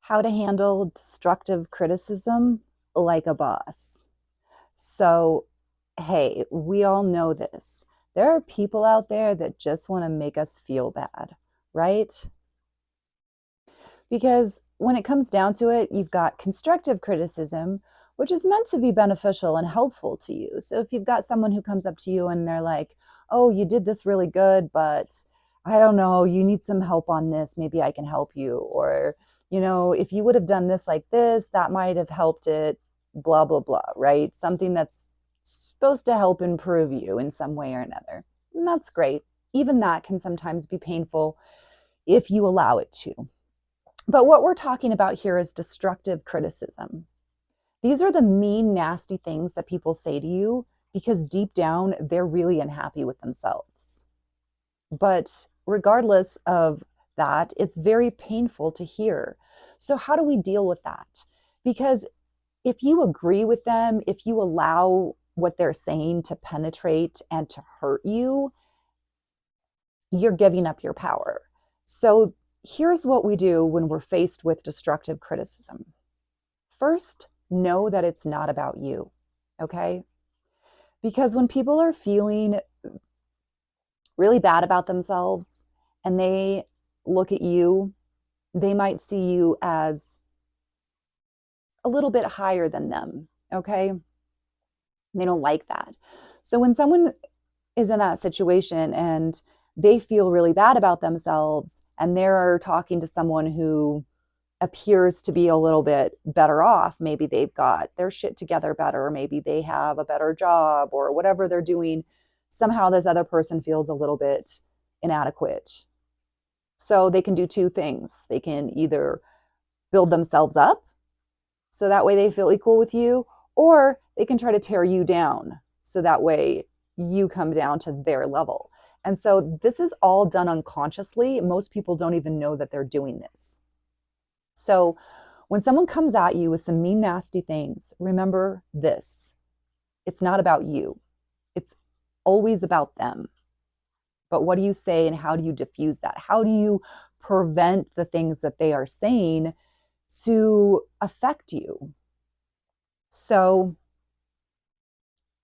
How to handle destructive criticism like a boss. So, hey, we all know this. There are people out there that just want to make us feel bad, right? Because when it comes down to it, you've got constructive criticism, which is meant to be beneficial and helpful to you. So if you've got someone who comes up to you and they're like, oh, you did this really good, but I don't know, you need some help on this. Maybe I can help you. Or, if you would have done this like this, that might have helped it, blah, blah, blah, right? Something that's supposed to help improve you in some way or another. And that's great. Even that can sometimes be painful if you allow it to. But what we're talking about here is destructive criticism. These are the mean, nasty things that people say to you because deep down, they're really unhappy with themselves. But regardless of that, it's very painful to hear. So, how do we deal with that? Because if you agree with them, if you allow what they're saying to penetrate and to hurt you, you're giving up your power. So, here's what we do when we're faced with destructive criticism. First, know that it's not about you, okay? Because when people are feeling really bad about themselves and they look at you, they might see you as a little bit higher than them, okay? They don't like that. So when someone is in that situation and they feel really bad about themselves and they're talking to someone who appears to be a little bit better off, maybe they've got their shit together better, maybe they have a better job or whatever they're doing, somehow this other person feels a little bit inadequate. So they can do two things. They can either build themselves up so that way they feel equal with you, or they can try to tear you down so that way you come down to their level. And so this is all done unconsciously. Most people don't even know that they're doing this. So when someone comes at you with some mean, nasty things, remember this. It's not about you. It's always about them. But what do you say and how do you diffuse that? How do you prevent the things that they are saying to affect you? So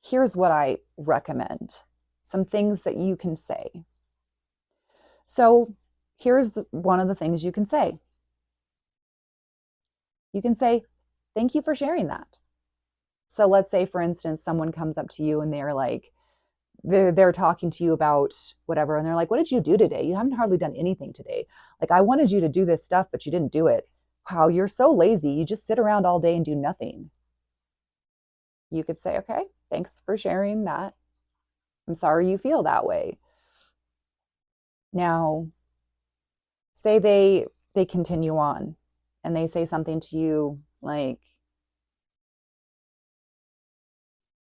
here's what I recommend. Some things that you can say. So here's one of the things you can say. You can say, thank you for sharing that. So let's say, for instance, someone comes up to you and they're like, they're talking to you about whatever. And they're like, what did you do today? You haven't hardly done anything today. Like, I wanted you to do this stuff, but you didn't do it. Wow, you're so lazy. You just sit around all day and do nothing. You could say, okay, thanks for sharing that. I'm sorry you feel that way. Now, say they continue on and they say something to you like,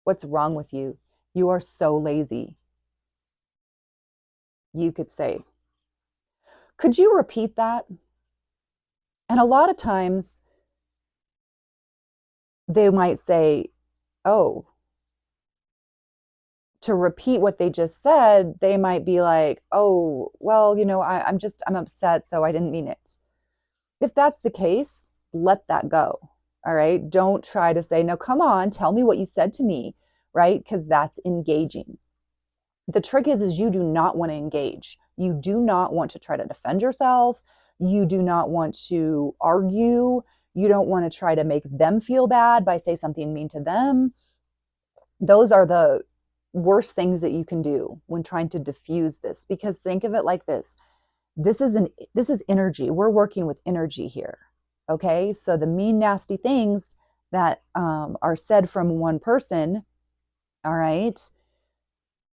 what's wrong with you? You are so lazy. You could say, could you repeat that? And a lot of times they might say, oh, to repeat what they just said, they might be like, oh, well, I'm upset, so I didn't mean it. If that's the case, let that go. All right. Don't try to say, no, come on, tell me what you said to me, right? Because that's engaging. The trick is you do not want to engage. You do not want to try to defend yourself. You do not want to argue. You don't want to try to make them feel bad by saying something mean to them. Those are the worst things that you can do when trying to diffuse this, because think of it like this. This is energy. We're working with energy here. Okay. So the mean, nasty things that are said from one person, all right,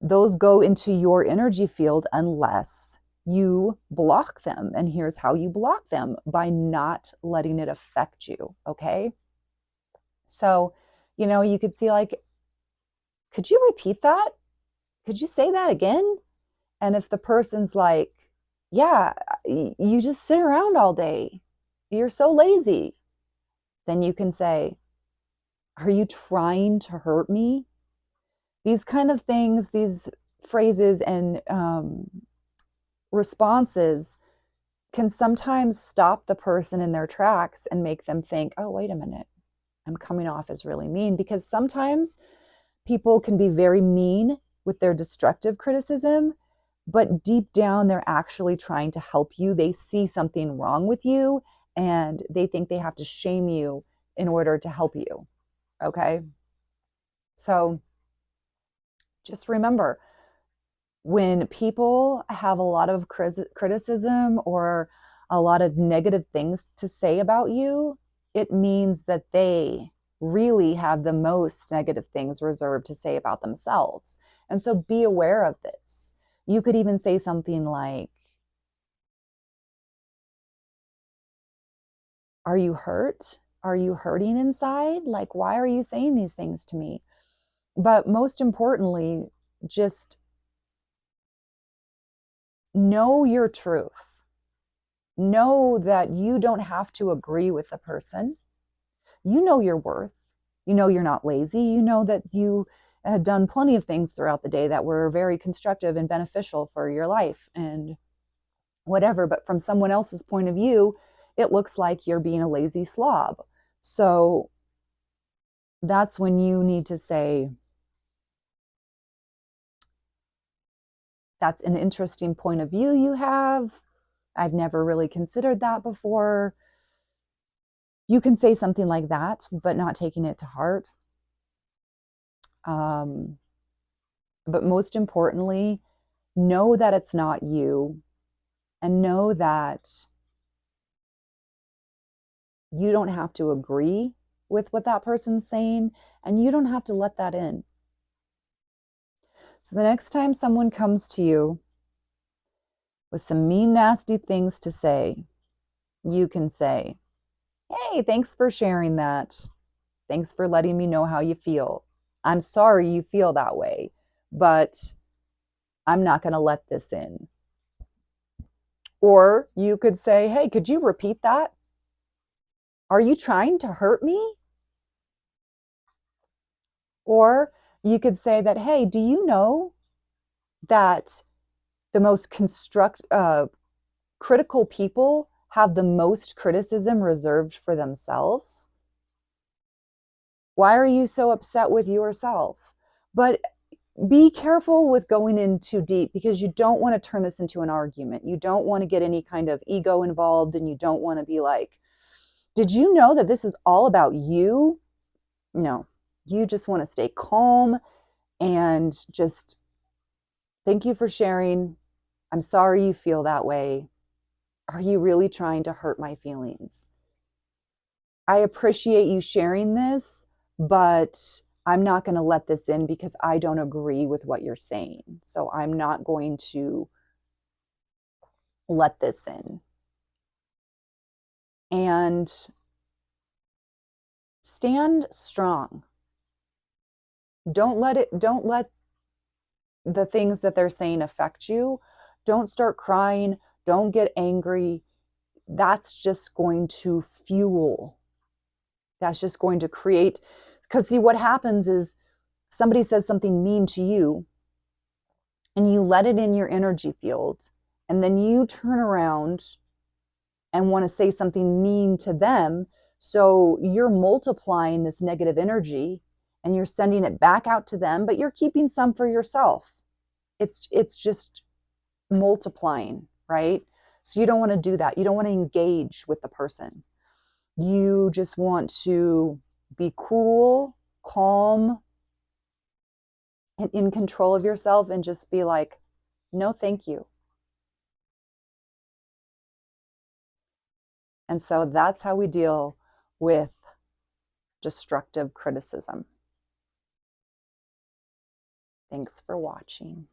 those go into your energy field unless you block them. And here's how you block them: by not letting it affect you. Okay. So, you could see like, could you repeat that? Could you say that again? And if the person's like, yeah, you just sit around all day, you're so lazy, then you can say, are you trying to hurt me? These kind of things, these phrases and responses can sometimes stop the person in their tracks and make them think, oh, wait a minute, I'm coming off as really mean. Because sometimes people can be very mean with their destructive criticism, but deep down, they're actually trying to help you. They see something wrong with you and they think they have to shame you in order to help you. Okay. So just remember, when people have a lot of criticism or a lot of negative things to say about you, it means that they really have the most negative things reserved to say about themselves. And so be aware of this. You could even say something like, are you hurt? Are you hurting inside? Like, why are you saying these things to me? But most importantly, just know your truth. Know that you don't have to agree with the person. You know your worth. You know you're not lazy. You know that you had done plenty of things throughout the day that were very constructive and beneficial for your life and whatever. But from someone else's point of view, it looks like you're being a lazy slob. So that's when you need to say, that's an interesting point of view you have. I've never really considered that before. You can say something like that, but not taking it to heart. But most importantly, know that it's not you, and know that you don't have to agree with what that person's saying, and you don't have to let that in. So the next time someone comes to you with some mean, nasty things to say, you can say, hey, thanks for sharing that. Thanks for letting me know how you feel. I'm sorry you feel that way, but I'm not going to let this in. Or you could say, hey, could you repeat that? Are you trying to hurt me? Or you could say that, hey, do you know that the most critical people have the most criticism reserved for themselves? Why are you so upset with yourself? But be careful with going in too deep, because you don't want to turn this into an argument. You don't want to get any kind of ego involved, and you don't want to be like, did you know that this is all about you? No, you just want to stay calm and just, thank you for sharing. I'm sorry you feel that way. Are you really trying to hurt my feelings? I appreciate you sharing this, but I'm not going to let this in because I don't agree with what you're saying. So I'm not going to let this in. And stand strong. Don't let the things that they're saying affect you. Don't start crying. Don't get angry. That's just going to fuel. That's just going to create, because see, what happens is somebody says something mean to you and you let it in your energy field, and then you turn around and want to say something mean to them. So you're multiplying this negative energy and you're sending it back out to them, but you're keeping some for yourself. It's just multiplying, right? So you don't want to do that. You don't want to engage with the person. You just want to be cool, calm, and in control of yourself, and just be like, no, thank you. And so that's how we deal with destructive criticism. Thanks for watching.